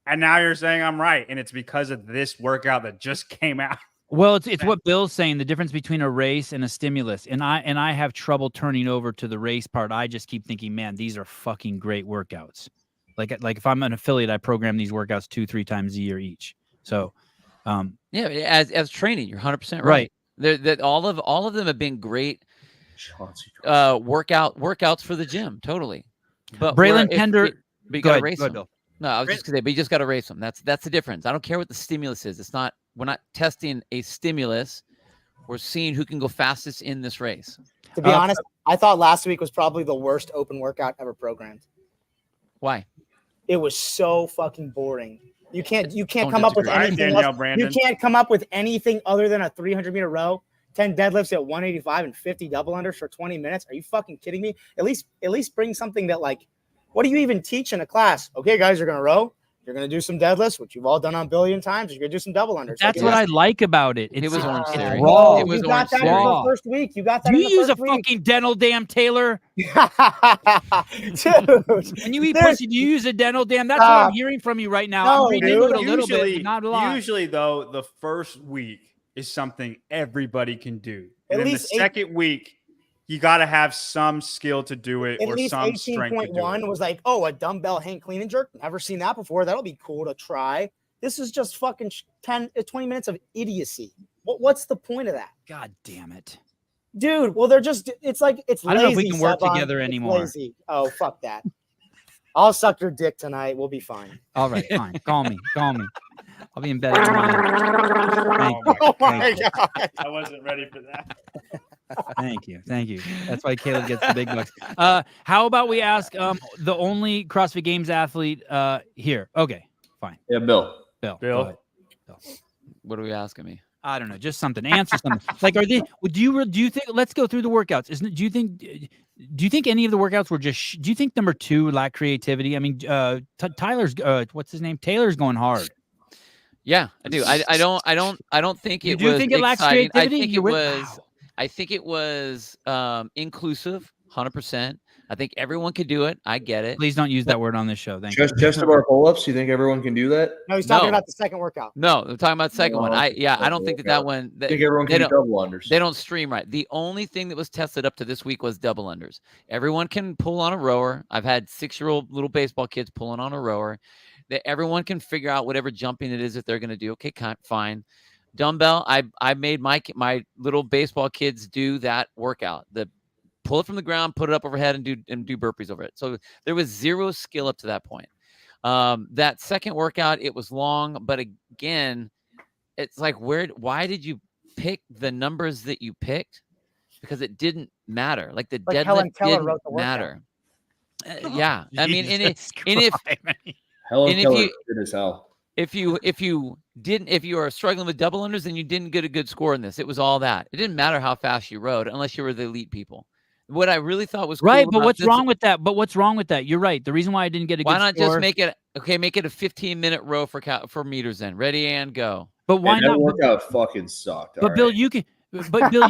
And now you're saying I'm right. And it's because of this workout that just came out. Well, it's what Bill's saying, the difference between a race and a stimulus. And I have trouble turning over to the race part. I just keep thinking, man, these are fucking great workouts. Like if I'm an affiliate, I program these workouts 2-3 times a year each. So yeah, as training, you're 100% right. That all of them have been great workouts for the gym, totally. But Braylon Pender, but you go gotta ahead, race go ahead, them. Bill. No, I was just gonna say, but you just gotta race them. That's the difference. I don't care what the stimulus is. We're not testing a stimulus. We're seeing who can go fastest in this race. To be honest, I thought last week was probably the worst open workout ever programmed. Why? It was so fucking boring. You can't Don't come up with disagree. anything Danielle else. Brandon. You can't come up with anything other than a 300-meter row, 10 deadlifts at 185 and 50 double unders for 20 minutes. Are you fucking kidding me? At least bring something that, like, what do you even teach in a class? Okay, guys, you're gonna row. You're going to do some deadlifts, which you've all done on a billion times. You're going to do some double unders. That's what I like about it. It was Orange Theory. raw. It was You got Orange that Theory. in the first week. You got that Do in you the use first a week. fucking dental dam, Taylor? Dude, When you eat dude, pussy, do you use a dental dam? That's what I'm hearing from you right now. No, I'm reading dude. into it a little bit, but not a lot. Usually, though, the first week is something everybody can do. And At then the least eight- second week, you got to have some skill to do it At or least some strength to do 18.1 it. was like, oh, a dumbbell hang clean and jerk. Never seen that before. That'll be cool to try. This is just fucking 20 minutes of idiocy. What's the point of that? God damn it. Dude, well, it's like, it's lazy. I don't know if we can work Sevan. together It's anymore. lazy. Oh, fuck that. I'll suck your dick tonight. We'll be fine. All right, fine. Call me. I'll be in bed tomorrow. Oh my God. I wasn't ready for that. Thank you. That's why Caleb gets the big bucks. How about we ask the only CrossFit Games athlete here? Okay, fine. Yeah, Bill. Bill. Bill. Go ahead. What are we asking me? I don't know, just something. Answer something. Like, are they? Do you think? Let's go through the workouts. Do you think any of the workouts were just? Do you think number 2 lacked creativity? I mean, Tyler's what's his name? Taylor's going hard. Yeah, I do. I don't think You it do was think it lacks exciting. creativity? I think it was inclusive, 100%. I think everyone could do it. I get it. Please don't use that word on this show. Thank you. Chest to bar pull-ups. You think everyone can do that? No, he's talking No. about the second workout. No, I'm talking about the second one. I don't think that one. I think everyone can do double unders. They don't stream right. The only thing that was tested up to this week was double unders. Everyone can pull on a rower. I've had 6-year-old little baseball kids pulling on a rower. That everyone can figure out whatever jumping it is that they're going to do. Okay, fine. Dumbbell. I made my little baseball kids do that workout. Pull it from the ground, put it up overhead, and do burpees over it. So there was zero skill up to that point. That second workout, it was long, but again, it's like why did you pick the numbers that you picked? Because it didn't matter. Like the Like Helen deadlift Keller didn't wrote the workout. matter. Yeah, I mean, Helen and if Keller you- is good as hell. if you are struggling with double unders, then you didn't get a good score in this. It was all that. It didn't matter how fast you rode unless you were the elite people. What I really thought was Right, cool but about what's this- wrong with that? You're right. The reason why I didn't get a Why good not score, just make it a 15-minute row for meters then. Ready and go. But why That not? workout fucking sucked. But all Bill, right. you can. But Bill,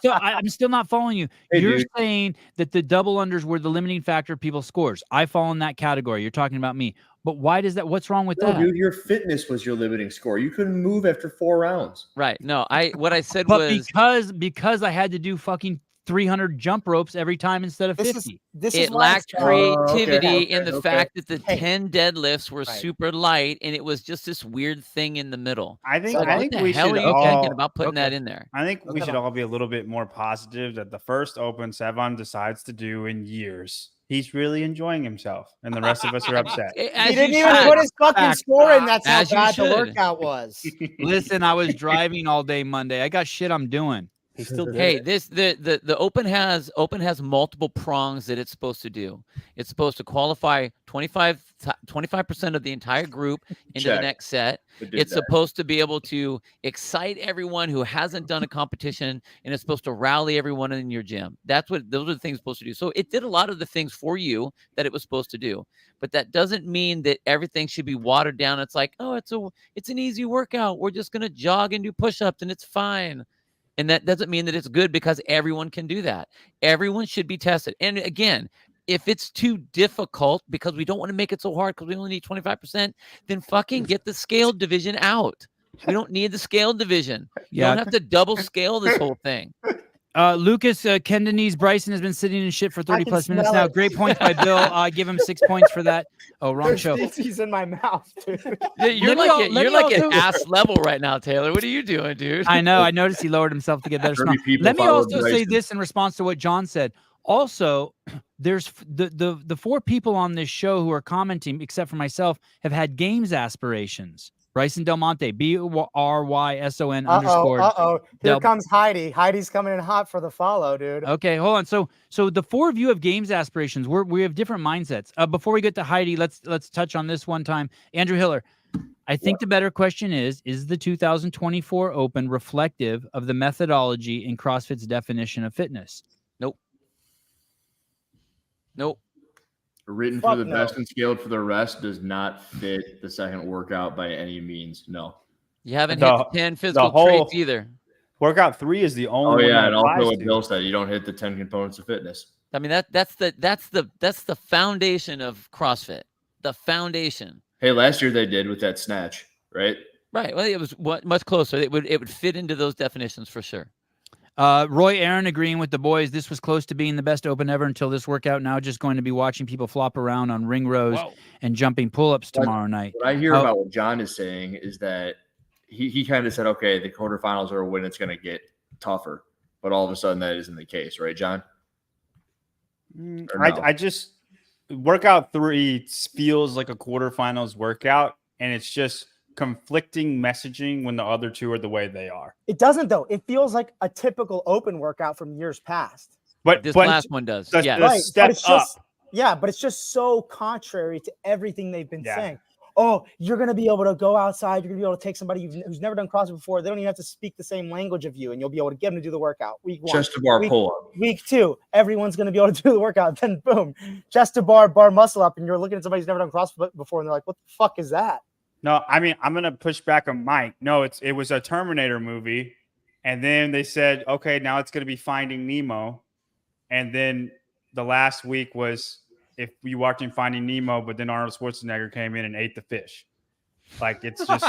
I'm still not following you. Hey, You're dude. saying that the double unders were the limiting factor of people's scores. I fall in that category. You're talking about me. But why does that? What's wrong with No, that? dude, your fitness was your limiting score. You couldn't move after 4 rounds. Right. No, what I said But was because I had to do fucking 300 jump ropes every time instead of 50. This is it why lacked it's- creativity okay, in the okay. fact that the Hey. 10 deadlifts were Right. super light and it was just this weird thing in the middle. I think So I what think the we hell should are you all thinking about putting that in there? I think we should all be a little bit more positive that the first open Sevan decides to do in years. He's really enjoying himself, and the rest of us are upset. As He didn't you even should. put his fucking score in. That's how As you bad the should. workout was. Listen, I was driving all day Monday. I got shit I'm doing. He still did Hey, it. the open has multiple prongs that it's supposed to do. It's supposed to qualify 25% of the entire group into the Check. next set. It did It's that. supposed to be able to excite everyone who hasn't done a competition, and it's supposed to rally everyone in your gym. Those are the things it's supposed to do. So it did a lot of the things for you that it was supposed to do. But that doesn't mean that everything should be watered down. It's like, oh, it's an easy workout. We're just gonna jog and do push-ups and it's fine. And that doesn't mean that it's good because everyone can do that. Everyone should be tested. And again, if it's too difficult because we don't want to make it so hard because we only need 25%, then fucking get the scaled division out. We don't need the scaled division. You don't have to double scale this whole thing. Lucas Kendenese Bryson has been sitting in shit for 30 can plus minutes smell now. it. Great points by Bill. Give him 6 points for that. Oh, wrong There's show. feces in my mouth, dude. You're Let me like at also- ass level right now, Taylor. What are you doing, dude? I know. I noticed he lowered himself to get better smell. 30 people Let me followed also say Bryson. this in response to what John said. Also, there's the 4 people on this show who are commenting, except for myself, have had games aspirations. Bryson Delmonte, BRYSON underscore. Here Del- comes Heidi. Heidi's coming in hot for the follow, dude. Okay, hold on. So the 4 of you have games aspirations. We have different mindsets. Before we get to Heidi, let's touch on this one time. Andrew Hiller, I think the better question is the 2024 Open reflective of the methodology in CrossFit's definition of fitness? Nope. Written Fuck for the no. best and scaled for the rest does not fit the second workout by any means. No. You haven't The- hit the 10 physical whole- traits either. Workout 3 is the only Oh one yeah, that and applies also what to. Bill said, you don't hit the 10 components of fitness. I mean, that's the foundation of CrossFit. The foundation. Hey, last year they did with that snatch, right? Right. Well, it was much closer. It would fit into those definitions for sure. Roy Aaron agreeing with the boys. This was close to being the best open ever until this workout. Now just going to be watching people flop around on ring rows and jumping pull-ups tomorrow night. What I hear about what John is saying is that he kind of said, okay, the quarterfinals are when it's going to get tougher. But all of a sudden that isn't the case, right, John? Or no? I just workout 3 feels like a quarterfinals workout, and it's just conflicting messaging when the other 2 are the way they are. It doesn't though. It feels like a typical open workout from years past. But This but last one does. the, Yeah. the Right, step but it's up. just but it's just so contrary to everything they've been Yeah. saying. Oh, you're gonna be able to go outside. You're gonna be able to take somebody who's never done CrossFit before. They don't even have to speak the same language of you, and you'll be able to get them to do the workout. Week 1, Chest to bar week, pull up. week 2, everyone's gonna be able to do the workout. Then boom, chest to bar muscle up, and you're looking at somebody who's never done CrossFit before, and they're like, "What the fuck is that?" No, I mean, I'm gonna push back on Mike. No, it was a Terminator movie, and then they said, okay, now it's gonna be Finding Nemo, and then the last week was if you watching Finding Nemo, but then Arnold Schwarzenegger came in and ate the fish. Like it's just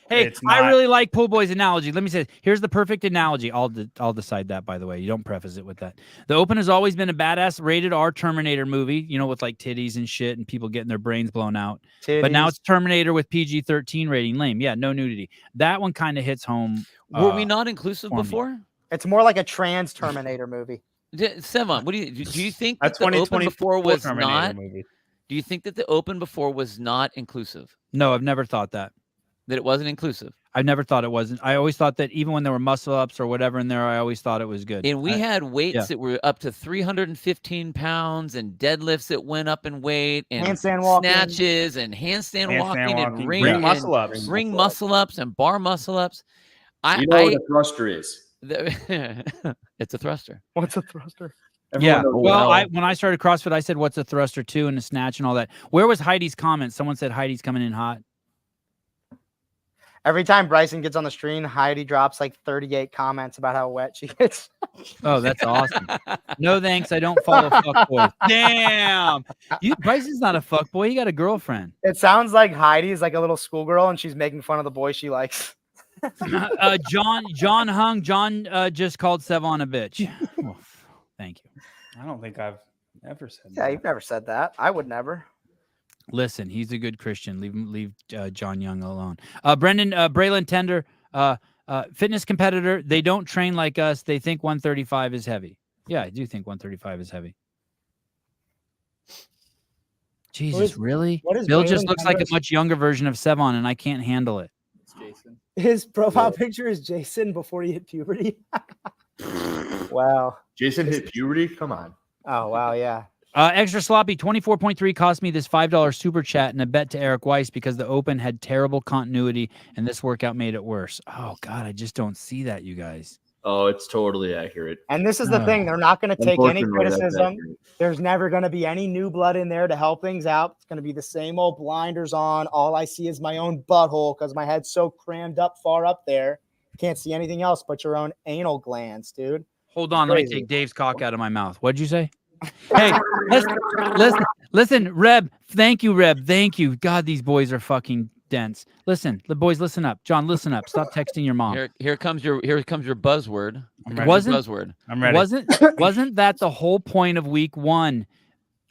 Hey, it's I not- really like Pool Boy's analogy. Let me say, here's the perfect analogy. I'll decide that, by the way. You don't preface it with that. The Open has always been a badass rated R Terminator movie, with like titties and shit and people getting their brains blown out. But now it's Terminator with PG-13 rating. Lame. Yeah, no nudity. That one kind of hits home. Were we not inclusive for me. before? It's more like a trans Terminator movie. Sevan, what do you think a that the Open 2024 before was Terminator not? movie. Do you think that the Open before was not inclusive? No, I've never thought that. That it wasn't inclusive? I've never thought it wasn't. I always thought that even when there were muscle ups or whatever in there, I always thought it was good. And we had weights yeah. that were up to 315 pounds and deadlifts that went up in weight and Handstand walking. snatches and handstand walking and ring muscle ups. ring muscle ups and bar muscle ups. You know what a thruster is. It's a thruster. What's a thruster? Yeah. Everyone knows Well, what- when I started CrossFit, I said, "What's a thruster too?" and a snatch and all that. Where was Heidi's comment? Someone said Heidi's coming in hot. Every time Bryson gets on the stream, Heidi drops like 38 comments about how wet she gets. Oh, that's awesome. No thanks. I don't follow fuckboys. Damn. Bryson's not a fuckboy. He got a girlfriend. It sounds like Heidi is like a little schoolgirl and she's making fun of the boy she likes. John just called Sevan a bitch. Oh, thank you. I don't think I've ever said Yeah, that. you've never said that. I would never. Listen, he's a good Christian. Leave John Young alone. Brendan Braylon Tender, fitness competitor. They don't train like us. They think 135 is heavy. Yeah, I do think 135 is heavy. Jesus, really? what is Bill just Braylon looks like a Tender's- much younger version of Sevan, and I can't handle it. His profile picture is Jason before he hit puberty. Wow. Jason hit puberty. Come on. Oh wow, yeah. Extra sloppy 24.3 cost me this $5 super chat and a bet to Eric Weiss because the Open had terrible continuity and this workout made it worse. Oh God, I just don't see that, you guys. Oh, it's totally accurate. And this is the thing. They're not going to take any Unfortunately, that's criticism. accurate. There's never going to be any new blood in there to help things out. It's going to be the same old blinders on. All I see is my own butthole because my head's so crammed up far up there. Can't see anything else but your own anal glands, dude. Hold on, let me take Dave's cock out of my mouth. What'd you say? Hey, listen, Reb. Thank you, Reb. Thank you. God, these boys are fucking dense. Listen, the boys, listen up. John, listen up. Stop texting your mom. Here comes your buzzword. Wasn't I'm ready. wasn't that the whole point of week 1?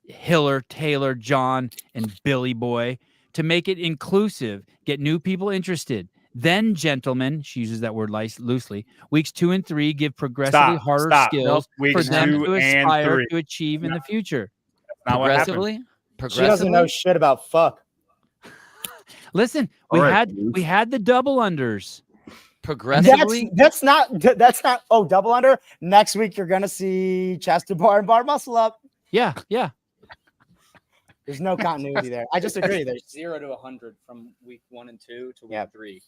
Hiller, Taylor, John, and Billy Boy to make it inclusive, get new people interested. Then, gentlemen, she uses that word loosely. Weeks 2 and 3 give progressively harder skills for them to aspire to achieve in the future. Not what happened. She doesn't know shit about fuck. Listen, we had the double unders. Progressively. That's not. Oh, double under. Next week you're gonna see chest to bar and bar muscle up. Yeah. There's no continuity there. I just agree. There's 0 to 100 from week 1 and 2 to week 3.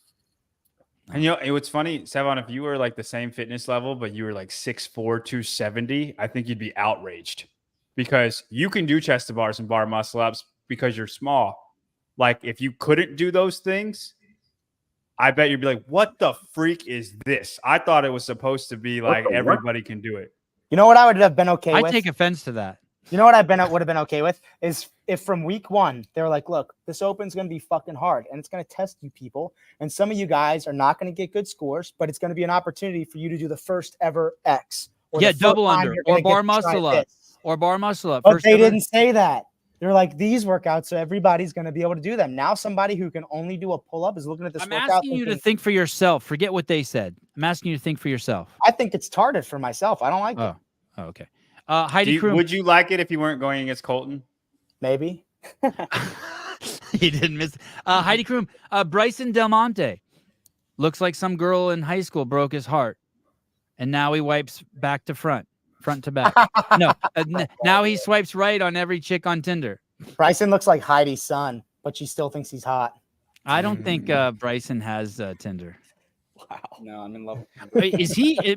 And you know, what's funny, Sevan, if you were like the same fitness level, but you were like 6'4", 270, I think you'd be outraged because you can do chest to bars and bar muscle ups because you're small. Like if you couldn't do those things, I bet you'd be like, what the freak is this? I thought it was supposed to be like everybody can do it. You know what I would have been okay with? I take offense to that. You know what would have been okay with is if from week 1 they were like, look, this Open's going to be fucking hard and it's going to test you people. And some of you guys are not going to get good scores, but it's going to be an opportunity for you to do the first ever X. Yeah, double under or bar muscle up or bar muscle up. But they didn't say that. They're like these workouts, so everybody's going to be able to do them. Now somebody who can only do a pull-up is looking at this workout. I'm asking you to think for yourself. Forget what they said. I'm asking you to think for yourself. I think it's tarded for myself. I don't like it. Oh, okay. Heidi Kroom. Would you like it if you weren't going against Colton? Maybe. He didn't miss. Heidi Kroom. Bryson Delmonte. Looks like some girl in high school broke his heart. And now he wipes back to front to back. No, now he swipes right on every chick on Tinder. Bryson looks like Heidi's son, but she still thinks he's hot. I don't think Bryson has Tinder. Wow. No, I'm in love.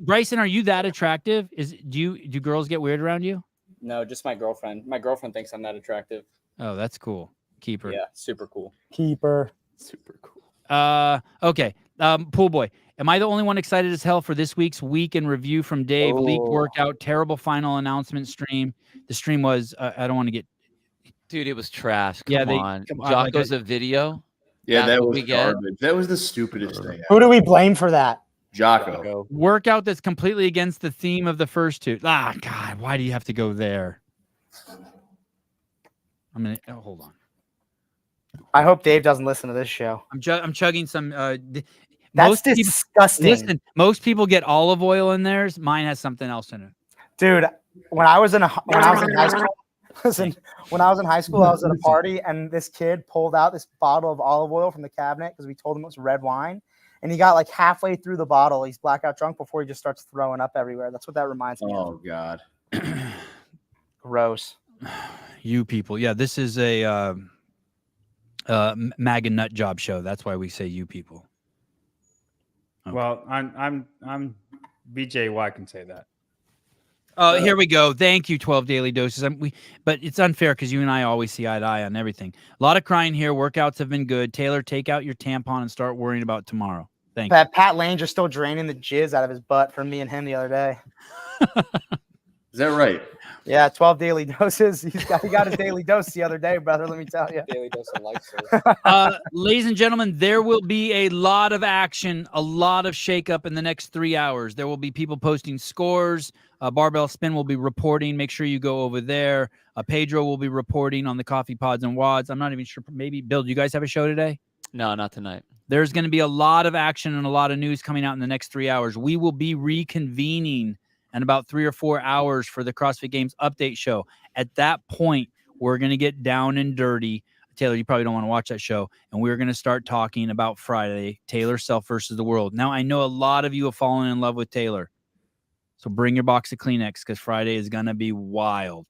Bryson, are you that attractive? Do girls get weird around you? No, just my girlfriend. My girlfriend thinks I'm that attractive. Oh, that's cool. Keep her. Yeah, super cool. Keep her. Super cool. Okay. Pool boy. Am I the only one excited as hell for this week's week in review from Dave? Leaked workout, terrible final announcement stream. The stream was, I don't want to get. Dude, it was trash. Come on. Jocko's a video. Yeah, that was garbage. That was the stupidest thing. Who do we blame for that? Jocko. Workout that's completely against the theme of the first two. God, why do you have to go there? Hold on. I hope Dave doesn't listen to this show. I'm chugging some. That's disgusting. Listen, most people get olive oil in theirs. Mine has something else in it. Dude, when I was in high school, when I was in high school, I was at a party and this kid pulled out this bottle of olive oil from the cabinet because we told him it was red wine. And he got like halfway through the bottle. He's blackout drunk before he just starts throwing up everywhere. That's what that reminds me of. Oh, God. Gross. You people. Yeah, this is a MAGA nut job show. That's why we say you people. Okay. Well, I'm BJY can say that. Here we go. Thank you, 12 daily doses. But it's unfair because you and I always see eye to eye on everything. A lot of crying here. Workouts have been good. Taylor, take out your tampon and start worrying about tomorrow. Thank you. Pat Lange is still draining the jizz out of his butt from me and him the other day. Is that right? Yeah, 12 daily doses. He got his daily dose the other day, brother. Let me tell you. Daily dose of life. Ladies and gentlemen, there will be a lot of action, a lot of shakeup in the next 3 hours. There will be people posting scores. Barbell Spin will be reporting. Make sure you go over there. Pedro will be reporting on the Coffee Pods and Wads. I'm not even sure. Maybe, Bill, do you guys have a show today? No, not tonight. There's going to be a lot of action and a lot of news coming out in the next 3 hours. We will be reconvening in about 3 or 4 hours for the CrossFit Games update show. At that point, we're going to get down and dirty. Taylor, you probably don't want to watch that show. And we're going to start talking about Friday, Taylor Self versus the world. Now, I know a lot of you have fallen in love with Taylor. So bring your box of Kleenex because Friday is gonna be wild.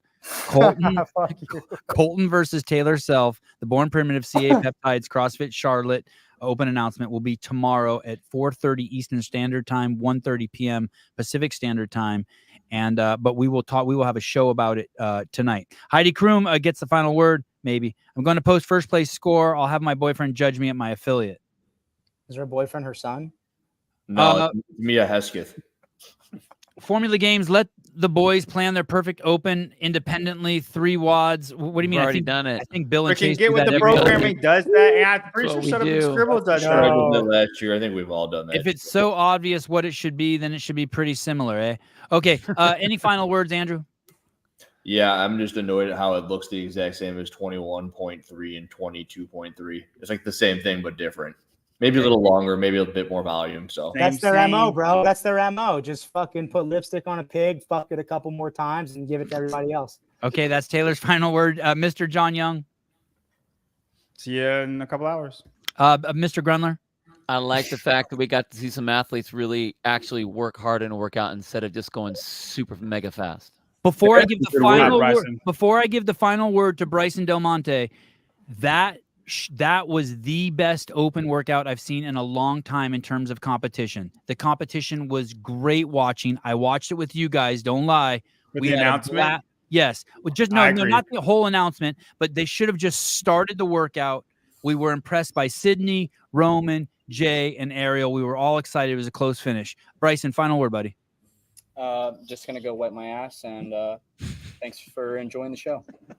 Colton, Fuck you. Colton versus Taylor Self. The Born Primitive CA Peptides CrossFit Charlotte open announcement will be tomorrow at 4:30 Eastern Standard Time, 1:30 p.m. Pacific Standard Time. And but we will have a show about it tonight. Heidi Kroom gets the final word. Maybe I'm going to post first place score. I'll have my boyfriend judge me at my affiliate. Is her boyfriend her son? No, it's Mia Hesketh. Formula Games, let the boys plan their perfect open independently. 3 wads. What do you mean? We've already done it. I think Bill and Freaking Chase get do with that the every other programming week. does that. And I'm pretty That's sure what we Shut Up and do. Scribble does I that. did that last year. I think we've all done that. If it's so obvious what it should be, then it should be pretty similar, eh? Okay. Any final words, Andrew? Yeah, I'm just annoyed at how it looks the exact same as 21.3 and 22.3. It's like the same thing but different. Maybe a little longer, maybe a bit more volume. So Same, That's their same. MO, bro. That's their MO. Just fucking put lipstick on a pig, fuck it a couple more times, and give it to everybody else. Okay, that's Taylor's final word. Mr. John Young, See you in a couple hours. Mr. Grunler. I like the fact that we got to see some athletes really actually work hard and work out instead of just going super mega fast. Before I give the Good word, final word, Bryson. before I give the final word to Bryson Delmonte, that was the best open workout I've seen in a long time in terms of competition. The competition was great watching. I watched it with you guys. Don't lie. With We the had a announcement? yes. Well, just I no, agree. not the whole announcement, but they should have just started the workout. We were impressed by Sydney, Roman, Jay, and Ariel. We were all excited. It was a close finish. Bryson, final word, buddy. Just gonna go wet my ass, and thanks for enjoying the show.